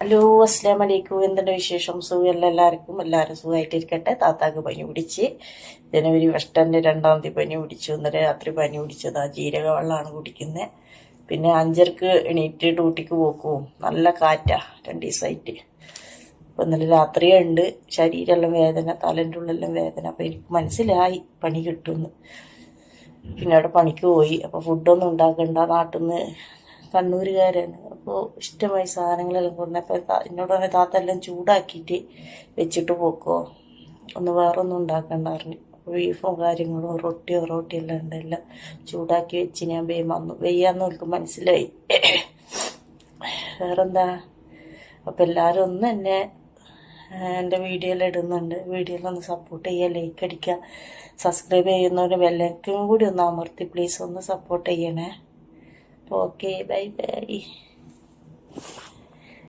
Hello, അസ്സലാമു അലൈക്കും. എന്തുണ്ട് വിശേഷം? സുഖമല്ല എല്ലാവർക്കും? എല്ലാവരും സുഖമായിട്ടിരിക്കട്ടെ. താത്താക്ക് പനി പിടിച്ച് ജനുവരി 1 2 പനി പിടിച്ചു. ഇന്നലെ രാത്രി പനി പിടിച്ചതാ. ജീരക വെള്ളമാണ് കുടിക്കുന്നത്. പിന്നെ 5:30 എണീറ്റ് ഡ്യൂട്ടിക്ക് പോക്കും. നല്ല കാറ്റാ 2 ദിവസമായിട്ട്. അപ്പം ഇന്നലെ രാത്രിയേ ഉണ്ട് ശരീരമെല്ലാം വേദന, തലൻ്റെ ഉള്ളെല്ലാം വേദന. അപ്പം എനിക്ക് മനസ്സിലായി പണി കിട്ടുമെന്ന്. പിന്നെ അവിടെ പണിക്ക് പോയി. അപ്പോൾ ഫുഡൊന്നും ഉണ്ടാക്കണ്ട, നാട്ടിൽ നിന്ന് കണ്ണൂരുകാരാണ്. അപ്പോൾ ഇഷ്ടമായി സാധനങ്ങളെല്ലാം കൊണ്ടുവന്നപ്പോൾ എന്നോട് പറഞ്ഞ താത്ത എല്ലാം ചൂടാക്കിയിട്ട് വെച്ചിട്ട് പോക്കോ, ഒന്ന് വേറൊന്നും ഉണ്ടാക്കണ്ടായിരുന്നു. ബീഫും കാര്യങ്ങളും റൊട്ടിയെല്ലാം ഉണ്ട്, എല്ലാം ചൂടാക്കി വെച്ച് ഞാൻ വന്നു. വെയ്യാന്ന് എനിക്ക് മനസ്സിലായി. വേറെന്താ? അപ്പം എല്ലാവരും ഒന്ന് എന്നെ എൻ്റെ വീഡിയോയിൽ ഇടുന്നുണ്ട്. വീഡിയോയിലൊന്ന് സപ്പോർട്ട് ചെയ്യുക, ലൈക്ക് അടിക്കുക, സബ്സ്ക്രൈബ് ചെയ്യുന്നവരും എല്ലാവർക്കും കൂടി ഒന്ന് അമർത്തി പ്ലീസ് ഒന്ന് സപ്പോർട്ട് ചെയ്യണേ. Okay, bye bye.